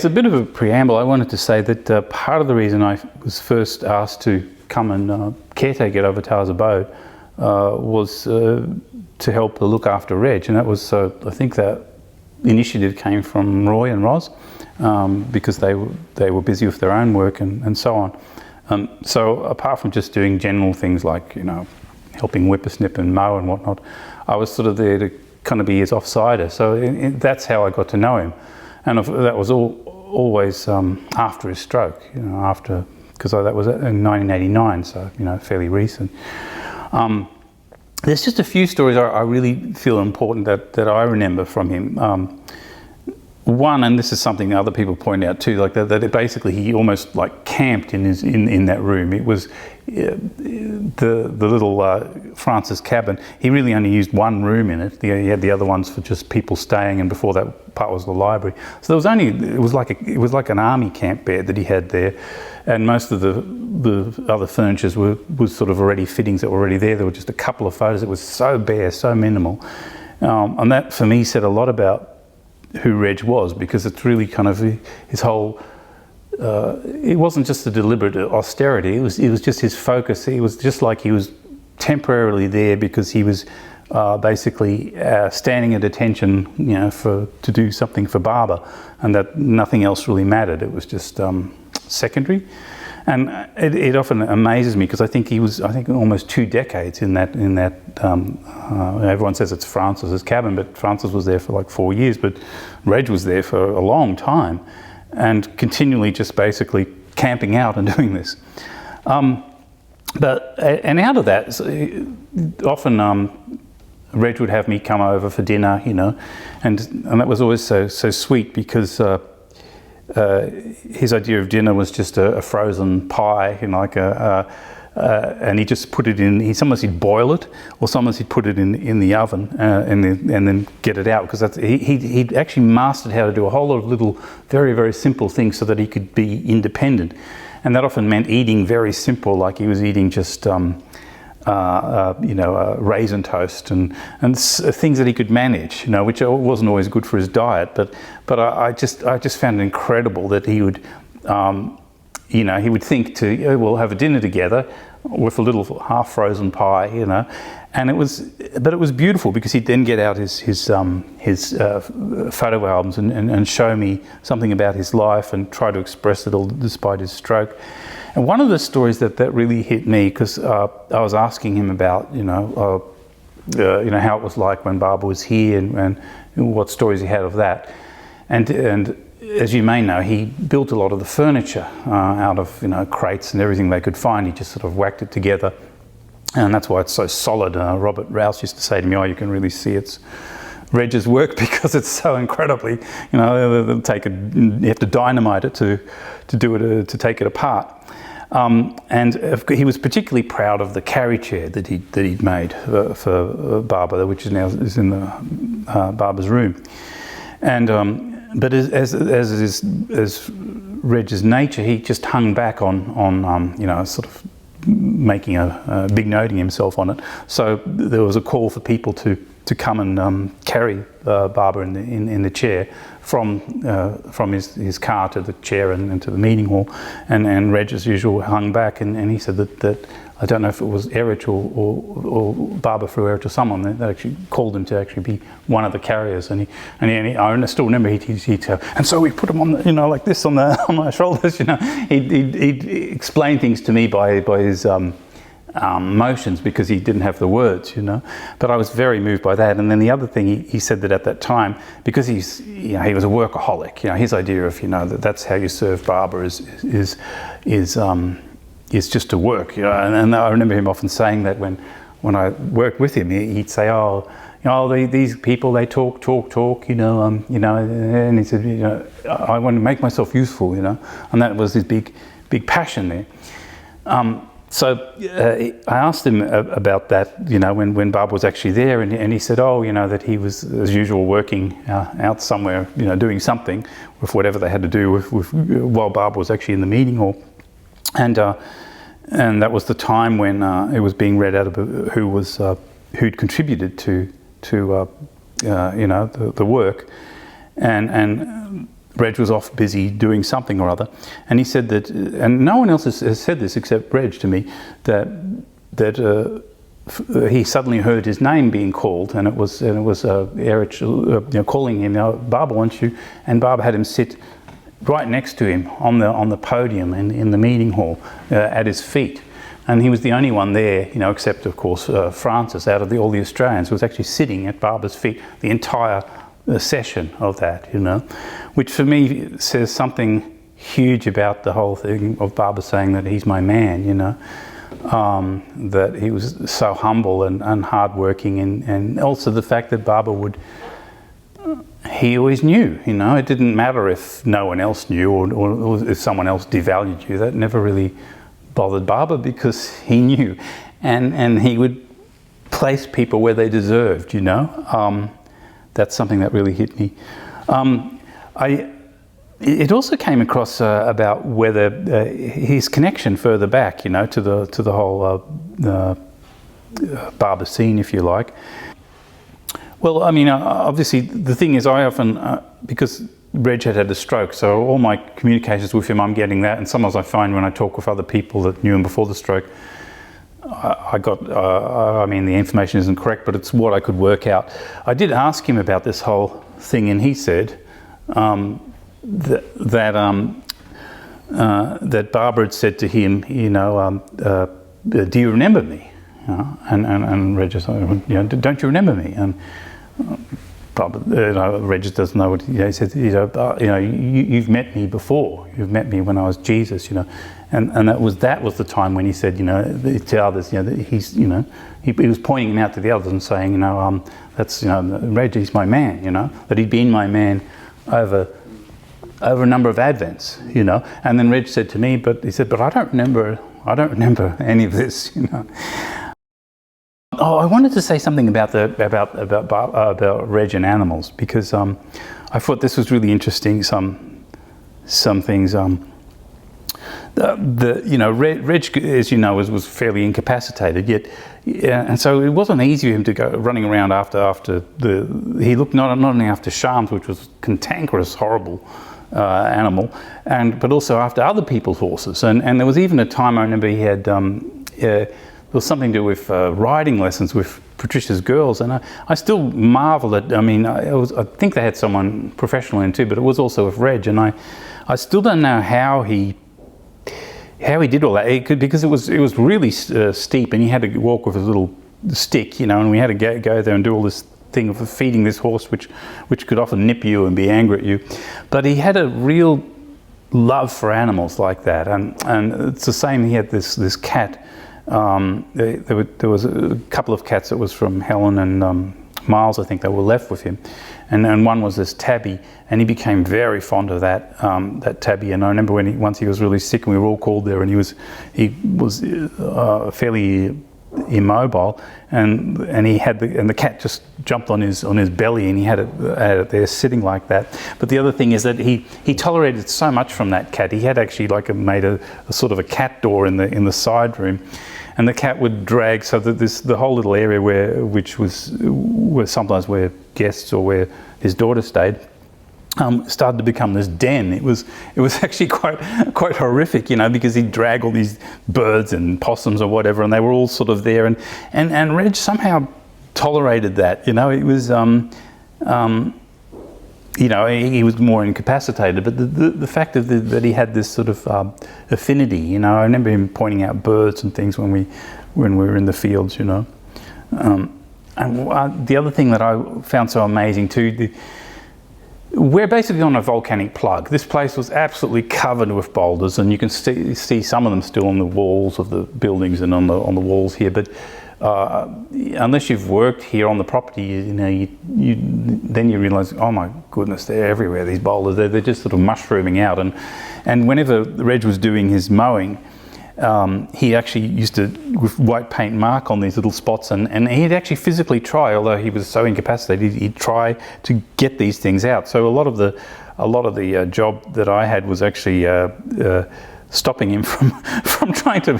as a bit of a preamble, I wanted to say that part of the reason I was first asked to come and caretake at Avatars Abode was to help look after Reg, and that was, I think that initiative came from Roy and Roz, because they were busy with their own work and so on. So apart from just doing general things like, you know, helping whippersnip and mow and whatnot, I was sort of there to kind of be his offsider. So that's how I got to know him, and that was always after his stroke, you know, because that was in 1989, so, you know, fairly recent. There's just a few stories I really feel important that I remember from him. One, and this is something other people point out too, like that basically he almost like camped in that room. It was the little Francis cabin. He really only used one room in it. He had the other ones for just people staying, and before that part was the library. So it was like an army camp bed that he had there, and most of the other furnitures was sort of already fittings that were already there. There were just a couple of photos. It was so bare, so minimal, and that for me said a lot about who Reg was, because it's really kind of his whole, it wasn't just a deliberate austerity, it was just his focus. It was just like he was temporarily there because he was basically standing at attention, you know, to do something for Barbara, and that nothing else really mattered. It was just secondary. And it often amazes me because I think he was, almost 2 decades in that. Everyone says it's Francis's cabin, but Francis was there for like 4 years. But Reg was there for a long time, and continually just basically camping out and doing this. And out of that, often Reg would have me come over for dinner, you know, and that was always so sweet because. His idea of dinner was just a frozen pie, you know, like and he just put it in. Sometimes he'd boil it, or sometimes he'd put it in the oven and then get it out, because he'd actually mastered how to do a whole lot of little, very, very simple things so that he could be independent, and that often meant eating very simple, like he was eating just. Raisin toast and things that he could manage, you know, which wasn't always good for his diet. But I just found it incredible that he would, he would think we'll have a dinner together with a little half-frozen pie, you know, and it was beautiful because he'd then get out his photo albums and show me something about his life and try to express it all despite his stroke. And one of the stories that really hit me, because I was asking him about, how it was like when Barbara was here and what stories he had of that. And as you may know, he built a lot of the furniture out of, crates and everything they could find. He just sort of whacked it together. And that's why it's so solid. Robert Rouse used to say to me, you can really see it's Reg's work because it's so incredibly, you have to dynamite it to do it, to take it apart. And he was particularly proud of the carry chair that he'd made for Barbara, which is in the Barbara's room. And but as Reg's nature, he just hung back on sort of making a big noting himself on it. So there was a call for people to come and carry Barbara in the chair from his car to the chair and to the meeting hall, and Reg as usual hung back, and he said that I don't know if it was Erich or Barbara through Erich or someone that actually called him to actually be one of the carriers, and I still remember he'd say, and so we put him on like this on my shoulders, he'd explain things to me by his motions because he didn't have the words, but I was very moved by that. And then the other thing he said that at that time, because he was a workaholic, his idea of that's how you serve Barbara is just to work, and I remember him often saying that when I worked with him, he'd say, these people, they talk, and he said, I want to make myself useful, and that was his big passion there. So I asked him about that, when Barbara was actually there, and he said, that he was, as usual, working out somewhere, doing something with whatever they had to do with while Barbara was actually in the meeting hall. And that was the time when it was being read out of who'd contributed to the work, and Reg was off busy doing something or other, and he said that, and no one else has said this except Reg to me, that he suddenly heard his name being called, and it was Erich, calling him, Baba wants you, and Baba had him sit right next to him on the podium in the meeting hall at his feet. And he was the only one there, except of course Francis, out of all the Australians, who was actually sitting at Baba's feet the entire session of that, which for me says something huge about the whole thing of Baba saying that he's my man, that he was so humble and hardworking, and also the fact that Baba he always knew, it didn't matter if no one else knew or if someone else devalued you. That never really bothered Baba because he knew, and he would place people where they deserved, That's something that really hit me. It also came across about whether his connection further back, to the whole Baba scene, if you like. Well, obviously the thing is, I often because Reg had a stroke, so all my communications with him, I'm getting that, and sometimes I find when I talk with other people that knew him before the stroke, I got, the information isn't correct, but it's what I could work out. I did ask him about this whole thing, and he said that Barbara had said to him, do you remember me? And Reg said, don't you remember me? And Reg doesn't know what he said. You've met me before. You've met me when I was Jesus. And that was the time when he said, to others, that he's, he was pointing him out to the others and saying, that's, Reg, he's my man. That he'd been my man over a number of Advents. And then Reg said to me, but I don't remember any of this. Oh, I wanted to say something about Reg and animals, because I thought this was really interesting. Some things. Reg, as you know, was fairly incapacitated. Yet, and so it wasn't easy for him to go running around after he looked not only after Shams, which was cantankerous, horrible animal, but also after other people's horses. And there was even a time I remember he had. There was something to do with riding lessons with Patricia's girls, and I still marvel at. I think they had someone professional in too, but it was also with Reg, and I still don't know how he did all that. Because it was really steep, and he had to walk with his little stick, and we had to go there and do all this thing of feeding this horse, which could often nip you and be angry at you. But he had a real love for animals like that, and it's the same. He had this cat. There was a couple of cats that was from Helen and Miles, I think, they were left with him, and one was this tabby, and he became very fond of that tabby. And I remember once he was really sick, and we were all called there, and he was fairly immobile, and the cat just jumped on his belly, and he had it there sitting like that. But the other thing is that he tolerated so much from that cat. He had actually made a sort of a cat door in the side room, and the cat would drag, so that the whole little area which was sometimes where guests or where his daughter stayed, started to become this den. It was actually quite horrific, because he'd drag all these birds and possums or whatever, and they were all sort of there. And Reg somehow tolerated that. It was he was more incapacitated, but the fact that he had this sort of affinity. I remember him pointing out birds and things when we were in the fields. And the other thing that I found so amazing too. We're basically on a volcanic plug. This place was absolutely covered with boulders, and you can see some of them still on the walls of the buildings and on the walls here. But unless you've worked here on the property, then you realise, oh my goodness, they're everywhere. These boulders, they're just sort of mushrooming out. And whenever Reg was doing his mowing, he actually used to, with white paint, mark on these little spots, and he'd actually physically try, although he was so incapacitated, he'd try to get these things out. So a lot of the job that I had was actually stopping him from trying to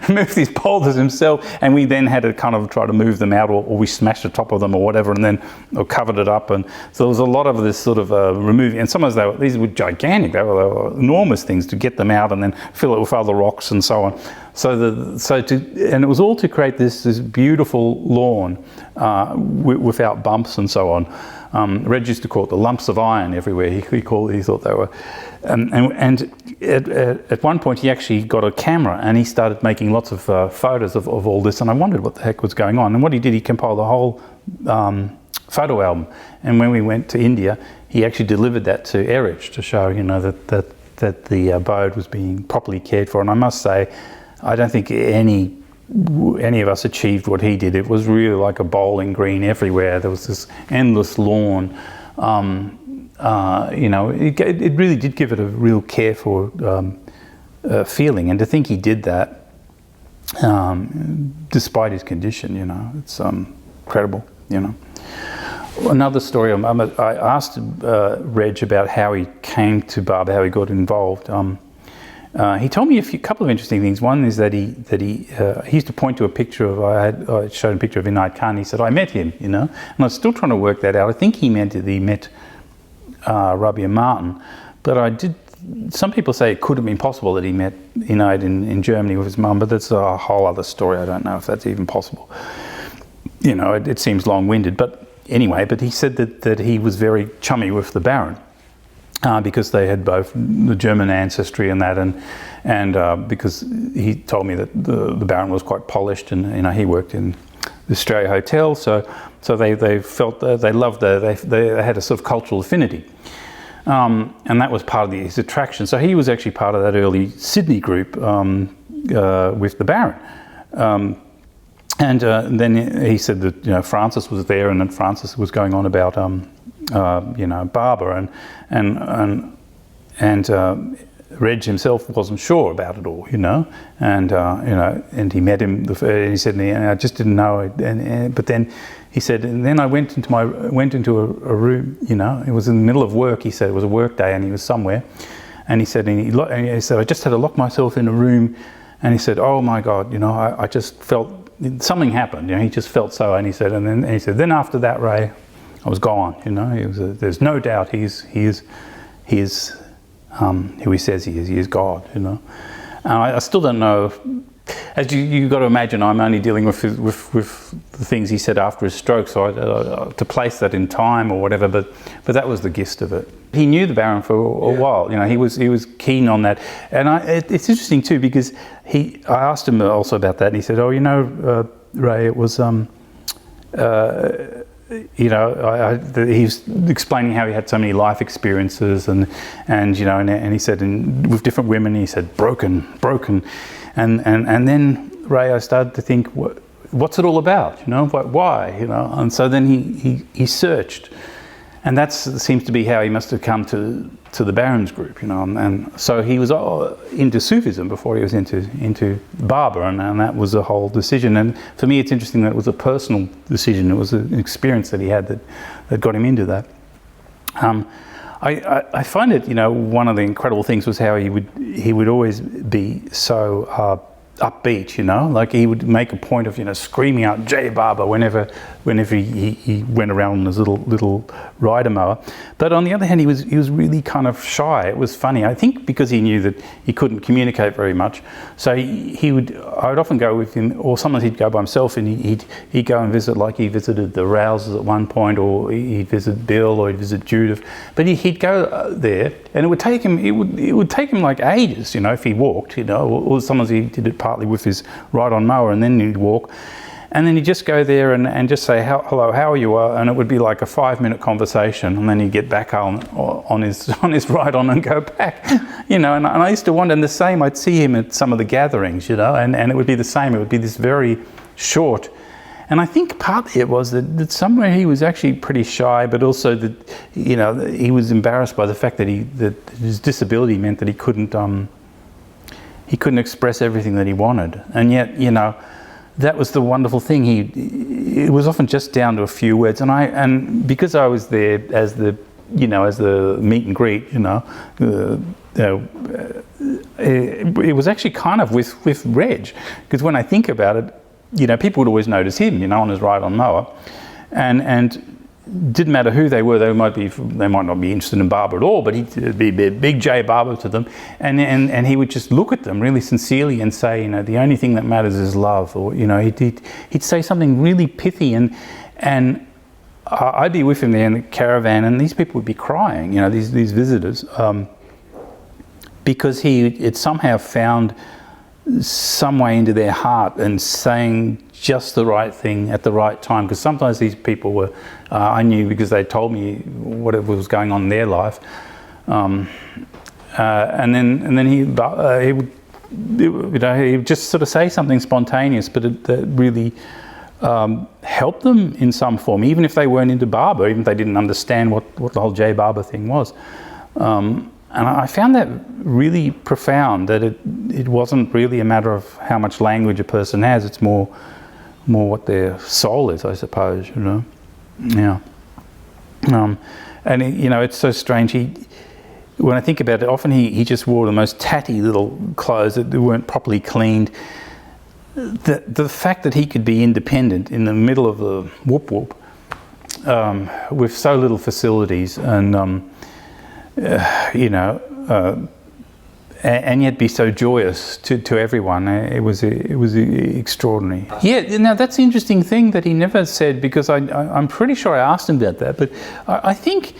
move these boulders himself, and we then had to kind of try to move them out, or we smashed the top of them or whatever, and then or covered it up. And so there was a lot of this sort of removing, and sometimes these were gigantic, they were enormous things to get them out and then fill it with other rocks and so on. And it was all to create this beautiful lawn without bumps and so on. Reg used to call it the lumps of iron everywhere. He thought they were, and at one point he actually got a camera and he started making lots of photos of all this. And I wondered what the heck was going on. And what he did, he compiled the whole photo album. And when we went to India, he actually delivered that to Erich to show, you know, that the abode was being properly cared for. And I must say, I don't think any of us achieved what he did. It was really like a bowling green everywhere. There was this endless lawn. You know, it really did give it a real careful feeling. And to think he did that despite his condition, you know, it's incredible, you know. Another story, I asked Reg about how he came to Barber, how he got involved. He told me a couple of interesting things. One is that he used to point to a picture of, I showed a picture of Inayat Khan. He said, I met him, you know, and I was still trying to work that out. I think he meant that he met Rabia Martin, but some people say it could have been possible that he met Inayat in Germany with his mum, but that's a whole other story. I don't know if that's even possible. You know, it seems long-winded, but anyway, but he said that he was very chummy with the Baron. Because they had both the German ancestry and that, and because he told me that the Baron was quite polished, and you know he worked in the Australia Hotel, so they felt they loved they had a sort of cultural affinity, and that was part of his attraction. So he was actually part of that early Sydney group with the Baron. And then he said that, you know, Francis was there, and then Francis was going on about you know, Barber, and Reg himself wasn't sure about it all, you know, and you know, and he met him. He said, I just didn't know. But then he said, and then I went into a room, you know, it was in the middle of work. He said it was a work day, and he was somewhere, and he said, I just had to lock myself in a room, and he said, oh my God, you know, I just felt something happened, you know, he just felt so, and he said, then after that, Ray, I was gone, you know. There's no doubt he is who he says he is. He is God, you know. I still don't know. As you got to imagine, I'm only dealing with the things he said after his stroke, so to place that in time or whatever. But that was the gist of it. He knew the Baron for a while, you know. He was keen on that, and it's interesting too because I asked him also about that, and he said, "Oh, you know, Ray, it was." You know, he's explaining how he had so many life experiences, and you know, and he said, with different women, he said broken, and then Ray, I started to think, what's it all about? You know, why? You know, and so then he searched, and that seems to be how he must have come to the Baron's group, you know, and so he was into Sufism before he was into Barber, and that was a whole decision. And for me, it's interesting that it was a personal decision. It was an experience that he had that got him into that. I find it, you know, one of the incredible things was how he would always be so upbeat, you know, like he would make a point of, you know, screaming out Jai Barber whenever he went around on his little rider mower. But on the other hand, he was really kind of shy. It was funny, I think, because he knew that he couldn't communicate very much. So I would often go with him, or sometimes he'd go by himself, and he'd go and visit, like he visited the Rouses at one point, or he'd visit Bill, or he'd visit Judith. But he'd go there, and it would take him like ages, you know, if he walked, you know, or sometimes he did it partly with his ride-on mower, and then he'd walk. And then he'd just go there and just say, hello, how are you? And it would be like a 5-minute conversation, and then he'd get back on his ride-on and go back, you know. And I used to wonder, and the same, I'd see him at some of the gatherings, you know, and it would be the same. It would be this very short. And I think partly it was that somewhere he was actually pretty shy, but also that, you know, he was embarrassed by the fact that his disability meant that he couldn't express everything that he wanted. And yet, you know, that was the wonderful thing. It was often just down to a few words, and because I was there as the you know, as the meet and greet, you know. It was actually kind of with Reg, because when I think about it, you know, people would always notice him, you know, on his ride on mower, and didn't matter who they were. They might not be interested in barber at all, but he'd be a big J barber to them, and he would just look at them really sincerely and say, you know, the only thing that matters is love, or, you know, he'd say something really pithy, and I'd be with him there in the caravan, and these people would be crying, you know, these visitors, because it somehow found some way into their heart and saying just the right thing at the right time. Because sometimes these people were, I knew because they told me whatever was going on in their life, and then he would, you know, he would just sort of say something spontaneous, but it really helped them in some form, even if they weren't into barber, even if they didn't understand what the whole J barber thing was. And I found that really profound, that it wasn't really a matter of how much language a person has, it's more what their soul is, I suppose, you know. Yeah. And you know, it's so strange. When I think about it, often he just wore the most tatty little clothes that weren't properly cleaned. The fact that he could be independent in the middle of the whoop whoop, with so little facilities, and you know, and yet be so joyous to everyone, it was extraordinary. Yeah, now that's the interesting thing that he never said, because I'm pretty sure I asked him about that, but I think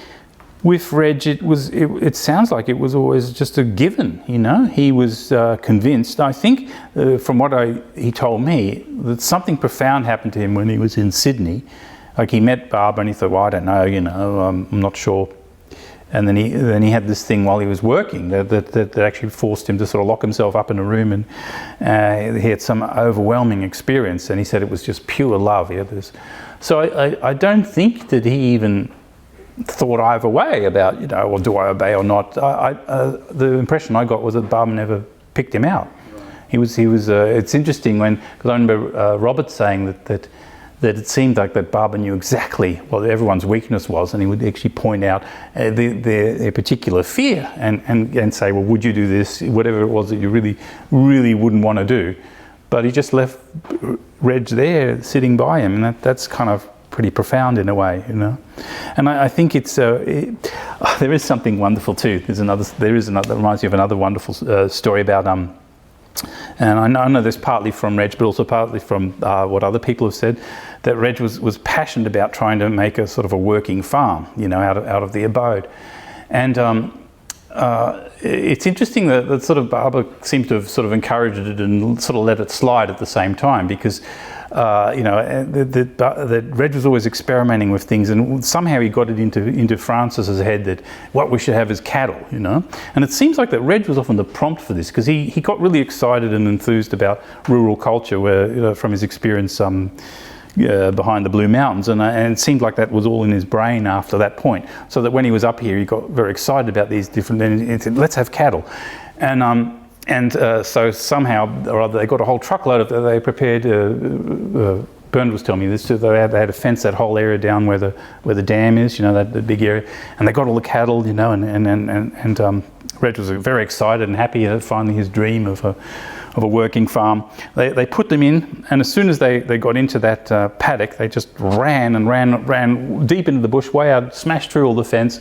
with Reg it sounds like it was always just a given, you know. He was convinced. I think from what he told me, that something profound happened to him when he was in Sydney. Like, he met Barbara and he thought, well, I don't know, you know, I'm not sure. And then he had this thing while he was working that actually forced him to sort of lock himself up in a room, and he had some overwhelming experience, and he said it was just pure love. Yeah, so I don't think that he even thought either way about, you know, well, do I obey or not. The impression I got was that Barbara never picked him out. He was. It's interesting because I remember Robert saying that it seemed like that Barbara knew exactly what everyone's weakness was, and he would actually point out their particular fear and say, well, would you do this, whatever it was that you really, really wouldn't want to do. But he just left Reg there sitting by him, and that's kind of pretty profound in a way, you know. And I think there is something wonderful too. There is another that reminds me of another wonderful story about and I know this partly from Reg, but also partly from what other people have said, that Reg was passionate about trying to make a sort of a working farm, you know, out of the abode. And it's interesting that sort of Barbara seems to have sort of encouraged it and sort of let it slide at the same time, because you know, that Reg was always experimenting with things, and somehow he got it into Francis's head that what we should have is cattle, you know. And it seems like that Reg was often the prompt for this, because he got really excited and enthused about rural culture, where, you know, from his experience behind the Blue Mountains, and it seemed like that was all in his brain after that point. So that when he was up here, he got very excited about these different, and he said, let's have cattle. And so somehow or other, they got a whole truckload of they prepared. Bernd was telling me this too. They had to fence that whole area down where the dam is, you know, that the big area, and they got all the cattle, you know, and Reg was very excited and happy at finally his dream of a working farm. They put them in, and as soon as they got into that paddock, they just ran deep into the bush, way out, smashed through all the fence.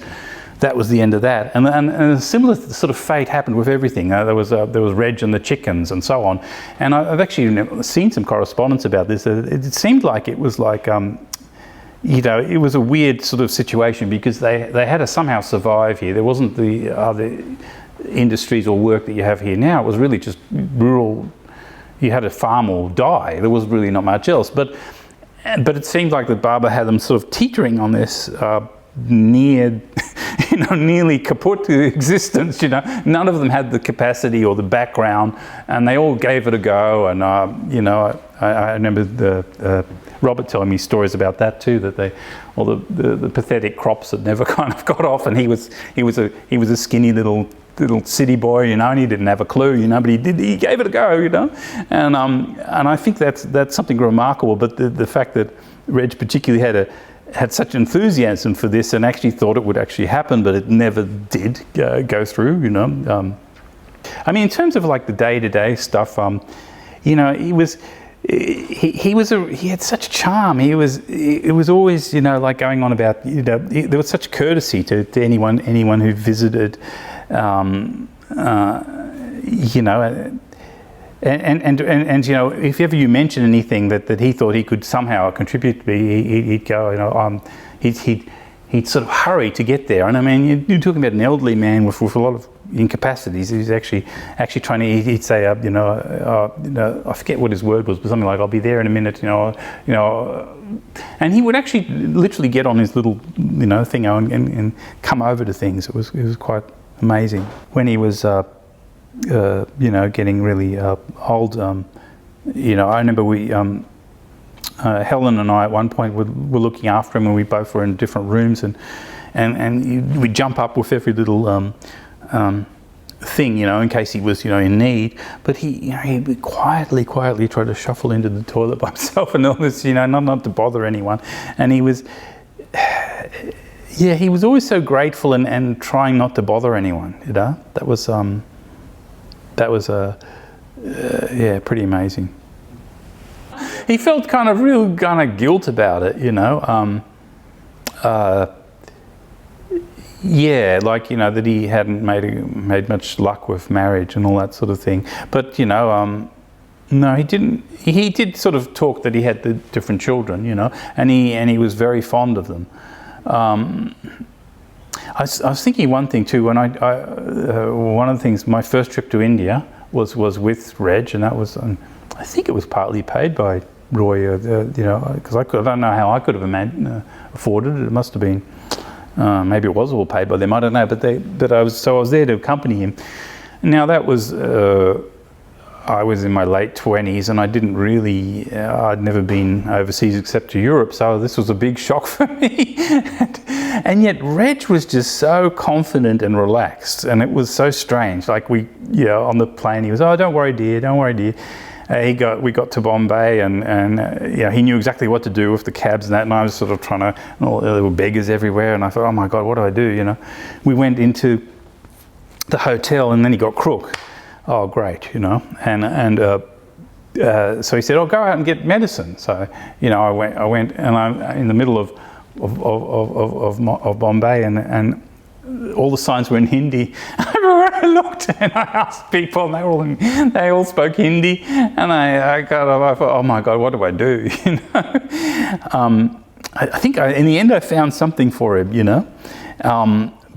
That was the end of that, and a similar sort of fate happened with everything. There was Reg and the chickens and so on, and I've actually seen some correspondence about this. It seemed like it was like, you know, it was a weird sort of situation, because they had to somehow survive here. There wasn't the other industries or work that you have here now. It was really just rural. You had to farm or die. There was really not much else. But it seemed like that Barbara had them sort of teetering on this nearly kaput existence, you know. None of them had the capacity or the background, and they all gave it a go. And you know, I remember Robert telling me stories about that too, that the pathetic crops that never kind of got off, and he was a skinny little city boy, you know, and he didn't have a clue, you know, but he gave it a go, you know. And I think that's something remarkable. But the fact that Reg particularly had such enthusiasm for this and actually thought it would actually happen, but it never did go through, you know. I mean, in terms of like the day-to-day stuff, you know, he had such charm. It was always, you know, like going on about, you know, there was such courtesy to anyone who visited, you know, and you know, if ever you mention anything that he thought he could somehow contribute to, he'd go, you know, he'd sort of hurry to get there. And I mean, you're talking about an elderly man with a lot of incapacities. He's actually trying to. He'd say, you know, I forget what his word was, but something like, "I'll be there in a minute," you know, and he would actually literally get on his little, you know, thing and come over to things. It was quite amazing. When he was, you know, getting really old, you know, I remember we. Helen and I at one point were looking after him, and we both were in different rooms, and we'd jump up with every little thing, you know, in case he was, you know, in need. But he would quietly try to shuffle into the toilet by himself and all this, you know, not to bother anyone. And he was, yeah, he was always so grateful and trying not to bother anyone, you know. That was yeah, pretty amazing. He felt kind of guilt about it, you know. Yeah, like, you know, that he hadn't made much luck with marriage and all that sort of thing. But, you know, no, he didn't. He did sort of talk that he had the different children, you know, and he was very fond of them. I was thinking one thing too. When one of the things, my first trip to India was with Reg, and that was, I think it was partly paid by Roy, you know, because I don't know how I could have afforded it. It must have been, maybe it was all paid by them. I don't know, but I was there to accompany him. Now that was, I was in my late 20s, and I didn't really, I'd never been overseas except to Europe, so this was a big shock for me. And yet Reg was just so confident and relaxed, and it was so strange. Like you know, on the plane, he was, "Oh, don't worry, dear, don't worry, dear." We got to Bombay, and you know, he knew exactly what to do with the cabs and that, and I was sort of trying to, there were beggars everywhere, and I thought, oh my God, what do I do, you know? We went into the hotel, and then he got crook. Oh, great, you know, and so he said, "Oh, go out and get medicine." So, you know, I went, and I'm in the middle of Bombay, and all the signs were in Hindi. I looked and I asked people, and they all spoke Hindi, and I thought, oh my God, what do I do? You know, I think in the end I found something for him, you know.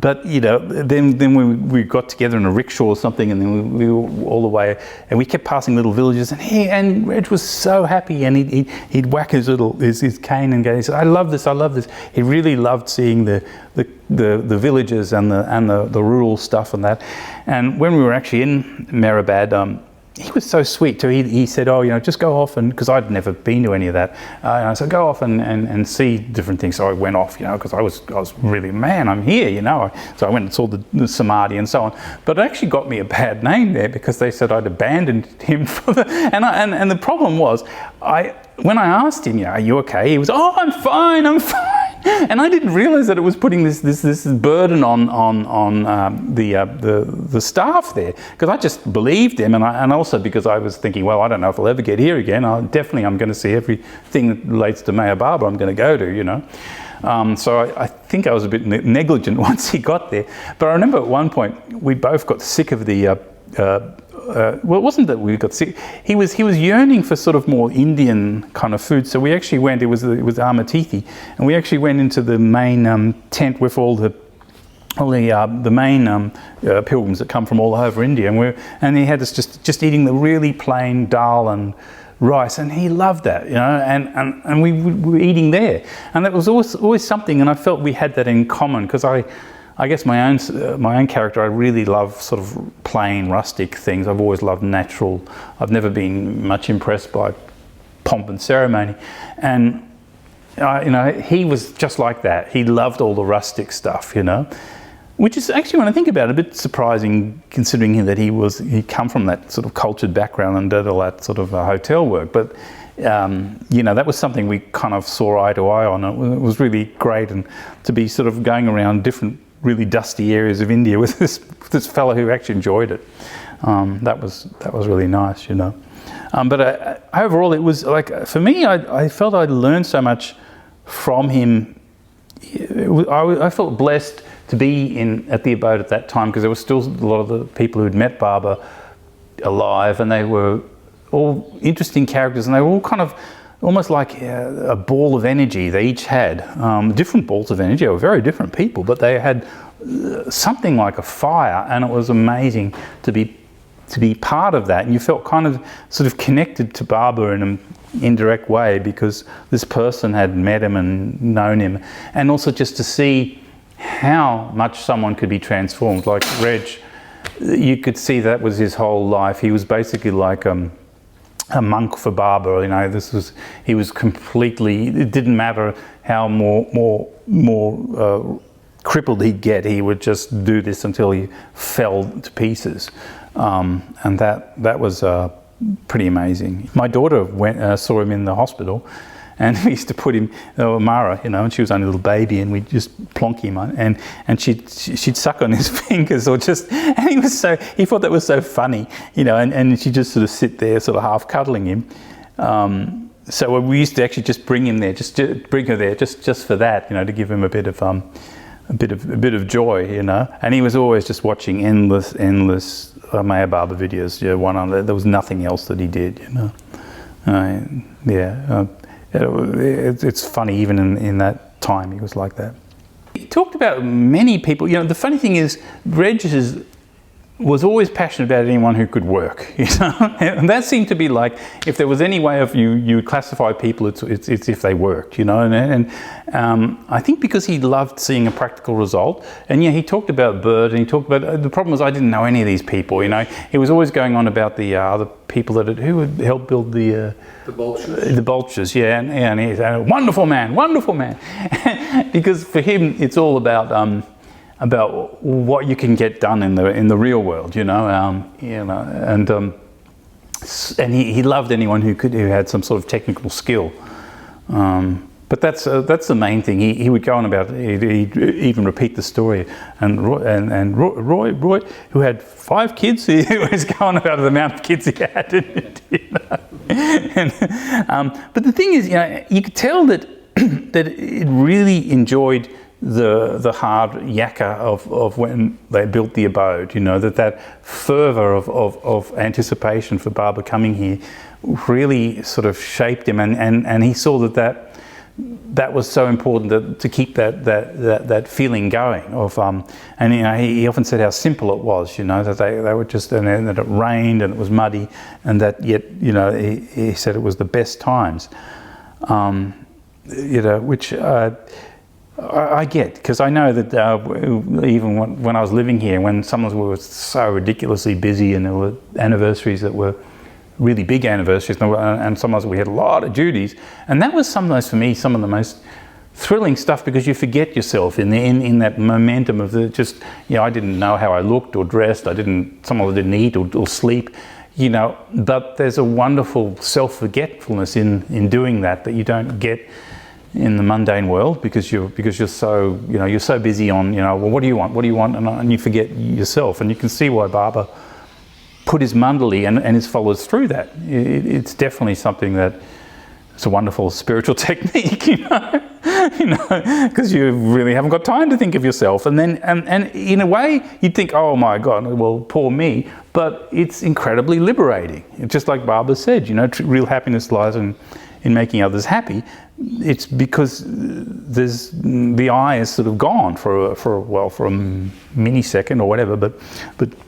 But you know, then we got together in a rickshaw or something, and then we were all the way, and we kept passing little villages, and Reg was so happy, and he'd whack his cane and go, he said, I love this. He really loved seeing the villages and the rural stuff and that. And when we were actually in Mehrabad, he was so sweet too. He said, "Oh, you know, just go off," and because I'd never been to any of that, and I said, "Go off and see different things." So I went off, you know, because I was really, man, I'm here, you know. So I went and saw the Samadhi and so on. But it actually got me a bad name there, because they said I'd abandoned him for the. And the problem was, when I asked him, you know, "Are you okay?" He was, "Oh, I'm fine. And I didn't realise that it was putting this burden on the staff there, because I just believed him, and also because I was thinking, well, I don't know if I'll ever get here again. I'm going to see everything that relates to Meher Baba. I'm going to go to, you know. So I think I was a bit negligent once he got there. But I remember at one point we both got sick of the. Well, it wasn't that we got sick. He was yearning for sort of more Indian kind of food. So we actually went. It was Amatithi, and we actually went into the main tent with all the main pilgrims that come from all over India, and he had us just eating the really plain dal and rice, and he loved that, you know, and we were eating there, and that was always something, and I felt we had that in common, because I guess my own character, I really love sort of plain, rustic things. I've always loved natural. I've never been much impressed by pomp and ceremony. And, you know, he was just like that. He loved all the rustic stuff, you know, which is actually, when I think about it, a bit surprising, considering that he'd come from that sort of cultured background and did all that sort of hotel work. But you know, that was something we kind of saw eye to eye on. It was really great, and to be sort of going around different really dusty areas of India with this fellow who actually enjoyed it. That was really nice, you know. But overall, it was like, for me, I felt I'd learned so much from him. I felt blessed to be at the Abode at that time, because there were still a lot of the people who'd met Baba alive, and they were all interesting characters, and they were all kind of almost like a ball of energy they each had. Different balls of energy. They were very different people, but they had something like a fire, and it was amazing to be part of that. And you felt kind of sort of connected to Baba in an indirect way, because this person had met him and known him, and also just to see how much someone could be transformed. Like Reg, you could see that was his whole life. He was basically like a monk for Baba, you know. He was completely, it didn't matter how more crippled he'd get, he would just do this until he fell to pieces. And that was pretty amazing. My daughter saw him in the hospital, and we used to put him, Mara, you know, and she was only a little baby, and we'd just plonk him on, and she'd suck on his fingers, or just, and he thought that was so funny, you know, and she'd just sort of sit there, sort of half cuddling him. So we used to actually just bring him there, just bring her there, just for that, you know, to give him a bit of joy, you know. And he was always just watching endless Maya Baba videos. Yeah, there was nothing else that he did, you know. It's funny, even in that time he was like that. He talked about many people. You know, the funny thing is, Reg was always passionate about anyone who could work, you know. And that seemed to be like, if there was any way of you classify people, it's if they worked, you know. And I think because he loved seeing a practical result. And yeah, he talked about Bird, and he talked about, the problem was I didn't know any of these people, you know. He was always going on about the other people who had helped build the Bolchers, yeah, and he's a wonderful man, because for him it's all about what you can get done in the real world, you know, and he loved anyone who had some sort of technical skill. But that's the main thing. He would go on about. He'd even repeat the story. And Roy, who had 5 kids, he was going about the amount of kids he had. You know? But the thing is, you know, you could tell that it really enjoyed the hard yakka of when they built the Abode, you know, that fervour of anticipation for Baba coming here really sort of shaped him, and he saw that was so important to keep that feeling going of and you know, he often said how simple it was, you know, that they were just, and that it rained and it was muddy, and that yet, you know, he said it was the best times, you know, which I get, because I know that even when I was living here, when someone was so ridiculously busy, and there were anniversaries that were really big anniversaries, and sometimes we had a lot of duties, and that was sometimes for me some of the most thrilling stuff, because you forget yourself in that momentum of just, you know, I didn't know how I looked or dressed, sometimes I didn't eat or sleep, you know, but there's a wonderful self-forgetfulness in doing that you don't get in the mundane world, because you're so, you know, you're so busy on, you know, well, what do you want, and you forget yourself. And you can see why Baba put his mandali and his followers through that. It's definitely something that it's a wonderful spiritual technique, you know, because you really haven't got time to think of yourself. And then, and in a way, you'd think, oh my God, well, poor me. But it's incredibly liberating. It's just like Baba said, you know, real happiness lies in making others happy. It's because the I is sort of gone for a millisecond or whatever, but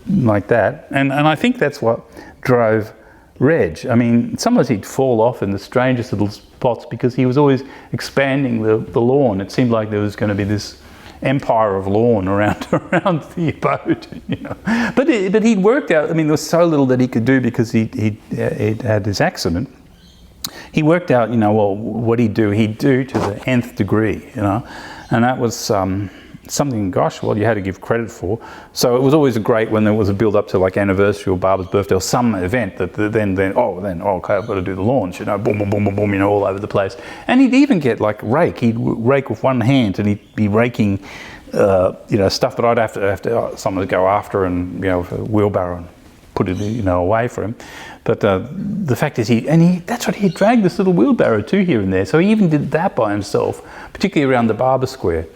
like that. And I think that's what drove Reg. I mean, sometimes he'd fall off in the strangest little spots, because he was always expanding the lawn. It seemed like there was going to be this empire of lawn around the Abode, you know. But he'd worked out. I mean, there was so little that he could do, because he'd had this accident. He worked out, you know, well, what he'd do to the nth degree, you know, and that was something, gosh, well, you had to give credit for. So it was always great when there was a build up to like anniversary or Barbara's birthday or some event that then okay, I've got to do the launch, boom, boom, boom, boom, boom, all over the place. And he'd even get like rake. He'd rake with one hand, and he'd be raking, stuff that I'd have to someone to go after and with a wheelbarrow and put it away for him. But the fact is, that's what he dragged this little wheelbarrow to here and there. So he even did that by himself, particularly around the Barber Square.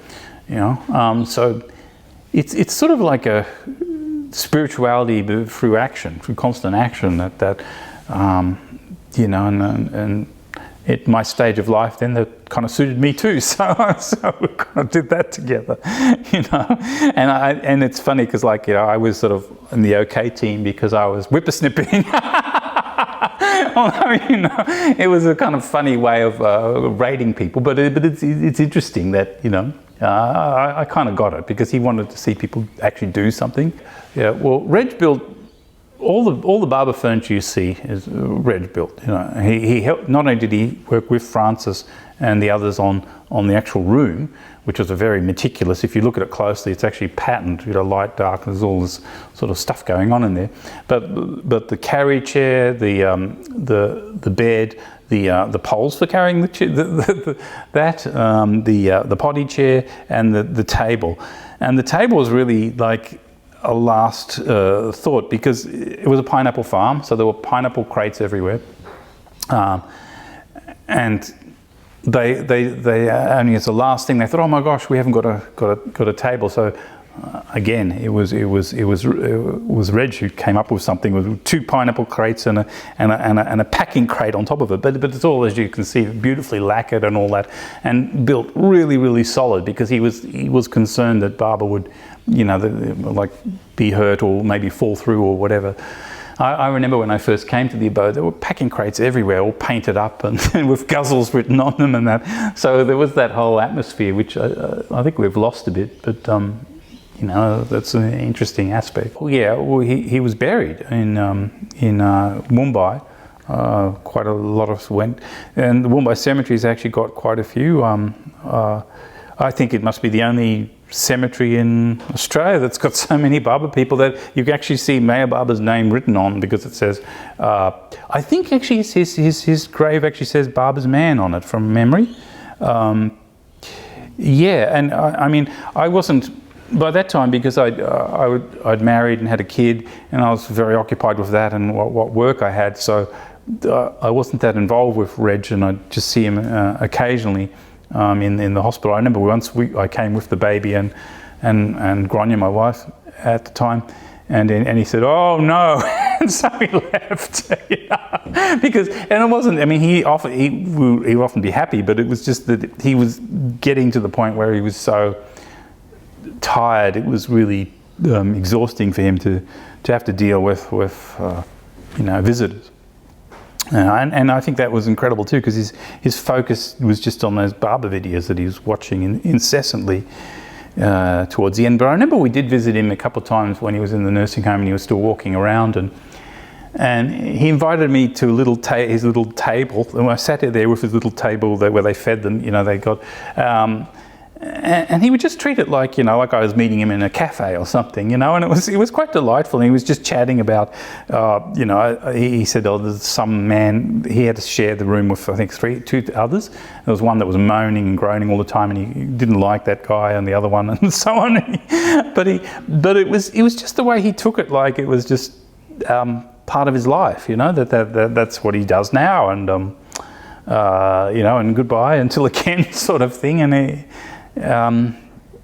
So it's sort of like a spirituality through action, through constant action. And at my stage of life, then that kind of suited me too. So we kind of did that together, And it's funny because I was sort of in the OK team because I was whippersnipping. It was a kind of funny way of rating people, but it's interesting that I kind of got it because he wanted to see people actually do something. Yeah, well, Reg built all the barber furniture you see is Reg built. He helped. Not only did he work with Francis and the others on the actual room, which was a very meticulous. If you look at it closely, it's actually patterned. Light, dark. There's all this sort of stuff going on in there. But the carry chair, the bed, the poles for carrying the potty chair, and the table. And the table was really like a last thought because it was a pineapple farm, so there were pineapple crates everywhere, and they only as the last thing they thought, oh my gosh, we haven't got a table. So again, it was Reg who came up with something with 2 pineapple crates and a packing crate on top of it. But it's all, as you can see, beautifully lacquered and all that, and built really, really solid because he was concerned that Barbara would, be hurt or maybe fall through or whatever. I remember when I first came to the abode, there were packing crates everywhere, all painted up and with guzzles written on them and that. So there was that whole atmosphere, which I think we've lost a bit, but that's an interesting aspect. Well, yeah, he was buried in Mumbai. Quite a lot of us went, and the Mumbai cemetery's actually got quite a few. I think it must be the only cemetery in Australia that's got so many Barber people that you can actually see Mayor Barber's name written on, because it says, I think actually his grave actually says Barber's Man on it from memory. Yeah, and I wasn't, by that time, because I'd married and had a kid, and I was very occupied with that and what work I had, so I wasn't that involved with Reg, and I'd just see him occasionally in the hospital. I remember once I came with the baby and Grania, my wife at the time, and he said, "Oh no," and so he left. Because, and it wasn't. He would often be happy, but it was just that he was getting to the point where he was so tired. It was really exhausting for him to have to deal with visitors. And I think that was incredible too, because his focus was just on those barber videos that he was watching incessantly towards the end. But I remember we did visit him a couple of times when he was in the nursing home and he was still walking around, and he invited me to his little table, and I sat there with his little table where they fed them. They got. And he would just treat it like I was meeting him in a cafe or something, and it was quite delightful. And he was just chatting about, he said, there's some man, he had to share the room with, I think, 2 others. There was one that was moaning and groaning all the time, and he didn't like that guy, and the other one, and so on. But it was just the way he took it, like it was just part of his life, that's what he does now, and and goodbye until again, sort of thing. And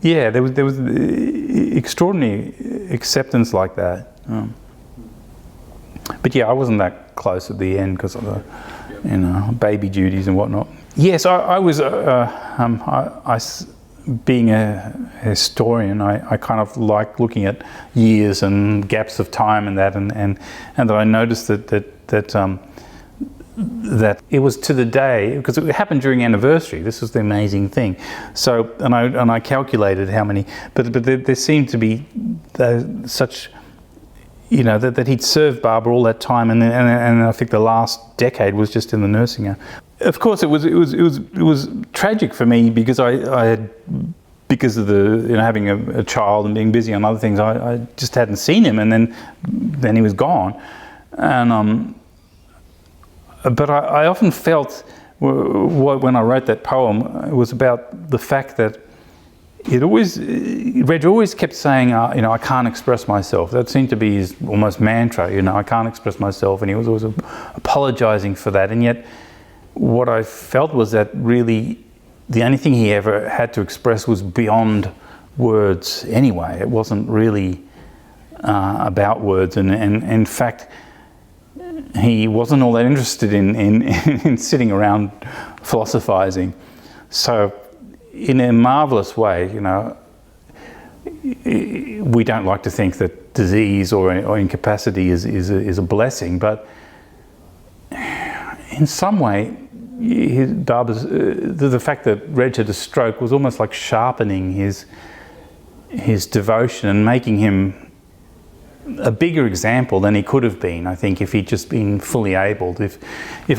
there was extraordinary acceptance like that. But yeah, I wasn't that close at the end because of the, baby duties and whatnot. Yes, I was. Being a historian, I kind of like looking at years and gaps of time and that, and that I noticed that it was to the day, because it happened during anniversary. This was the amazing thing. So, and I calculated how many, but there seemed to be such, that he'd served Barbara all that time, and I think the last decade was just in the nursing home. Of course, it was tragic for me because I had because of the having a child and being busy on other things, I just hadn't seen him, and then he was gone. And but I often felt when I wrote that poem, it was about the fact that Reg always kept saying, I can't express myself. That seemed to be his almost mantra, I can't express myself, and he was always apologising for that. And yet, what I felt was that really the only thing he ever had to express was beyond words anyway. It wasn't really about words, and in fact, he wasn't all that interested in sitting around philosophizing. So, in a marvellous way, we don't like to think that disease or incapacity is a blessing, but in some way, the fact that Reg had a stroke was almost like sharpening his devotion and making him a bigger example than he could have been, I think, if he'd just been fully able. If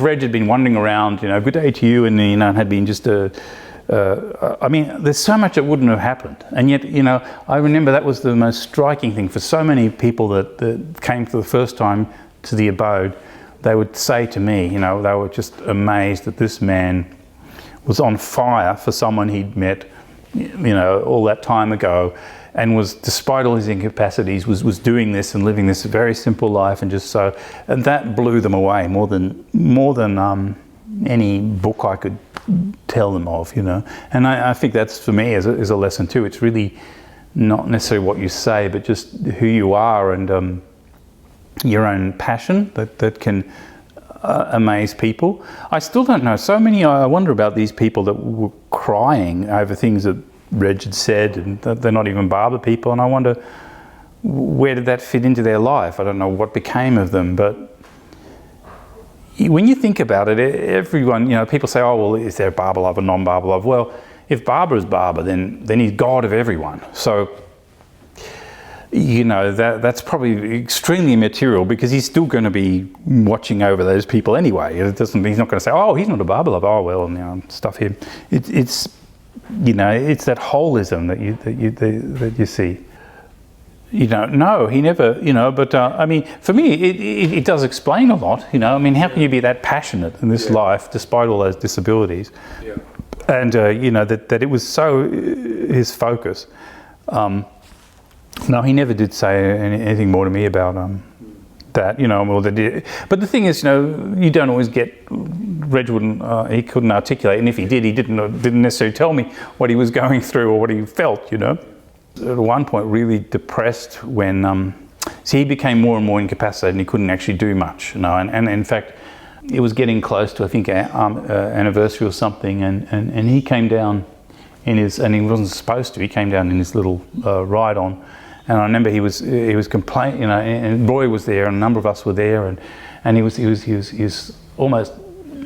Reg had been wandering around, good day to you, and had been just I mean, there's so much that wouldn't have happened. And yet, I remember that was the most striking thing for so many people that came for the first time to the abode. They would say to me, they were just amazed that this man was on fire for someone he'd met, all that time ago, and was, despite all his incapacities, was doing this and living this very simple life, and that blew them away more than any book I could tell them of, And I think that's, for me, is a lesson too. It's really not necessarily what you say, but just who you are, and your own passion that can amaze people. I still don't know. So many, I wonder about these people that were crying over things that Reg had said, and that they're not even Barber people, and I wonder, where did that fit into their life? I don't know what became of them, but when you think about it, everyone, people say, oh, well, is there a Barber love, a non-Barber love? Well, if Barber is Barber, then he's God of everyone. So, that's probably extremely immaterial, because he's still going to be watching over those people anyway. He's not going to say, oh, he's not a Barber love. Oh, well, stuff him. It's that holism that you see. No, he never, but I mean, for me, it does explain a lot, I mean, how can you be that passionate in this life despite all those disabilities? Yeah. And, that it was so his focus. No, he never did say anything more to me about that, but the thing is, you don't always get, Reg wouldn't, he couldn't articulate, and if he did, he didn't necessarily tell me what he was going through or what he felt, At one point, really depressed when, he became more and more incapacitated, and he couldn't actually do much, and in fact, it was getting close to, I think, anniversary or something, and he came down in his, and he wasn't supposed to, he came down in his little ride-on, and I remember he was complaining, and Roy was there, and a number of us were there, and he was almost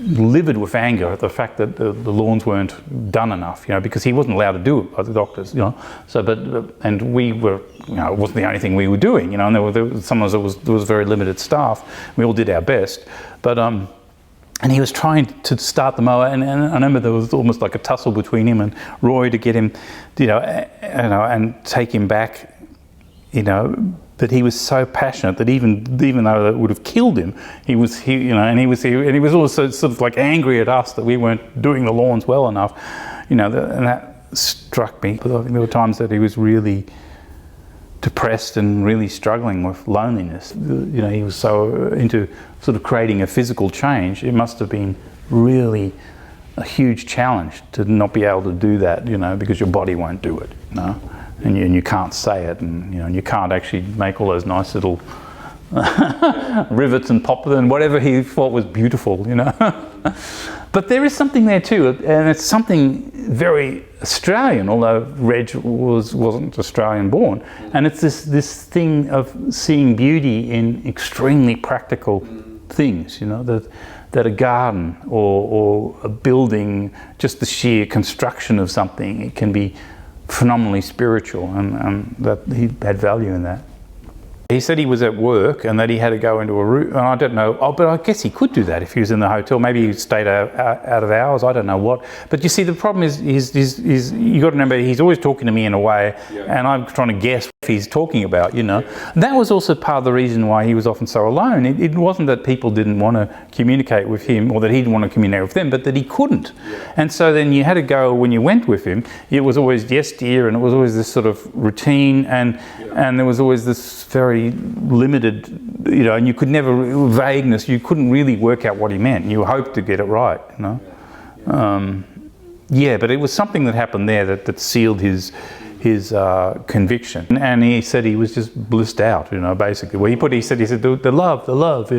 livid with anger at the fact that the lawns weren't done enough, because he wasn't allowed to do it by the doctors, So, and we were, it wasn't the only thing we were doing, and sometimes there was very limited staff. We all did our best, but and he was trying to start the mower, and I remember there was almost like a tussle between him and Roy to get him, and take him back, But he was so passionate that even though that would have killed him, he was also sort of like angry at us that we weren't doing the lawns well enough, and that struck me. But I think there were times that he was really depressed and really struggling with loneliness. He was so into sort of creating a physical change. It must have been really a huge challenge to not be able to do that, because your body won't do it, And you can't say it, and you can't actually make all those nice little rivets and pop them, and whatever he thought was beautiful, But there is something there too, and it's something very Australian, although Reg wasn't Australian born, and it's this thing of seeing beauty in extremely practical things, that a garden or a building, just the sheer construction of something, it can be phenomenally spiritual, and that he had value in that. He said he was at work and that he had to go into a room, and I don't know, but I guess he could do that if he was in the hotel. Maybe he stayed out of hours, I don't know what. But you see, the problem is you got to remember, he's always talking to me in a way, and I'm trying to guess what he's talking about, you know. That was also part of the reason why he was often so alone. It wasn't that people didn't want to communicate with him or that he didn't want to communicate with them, but that he couldn't. And so then you had to go, when you went with him, it was always yes dear, and it was always this sort of routine, and there was always this very limited, you know, and you could never, vagueness, you couldn't really work out what he meant. You hoped to get it right, you know. But it was something that happened there that sealed his conviction, and he said he was just blissed out, you know, basically. Well, he said the love.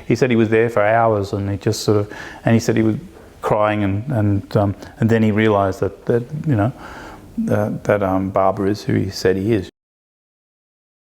He said he was there for hours, and he just sort of, and he said he was crying, and then he realised that you know that Barbara is who he said he is.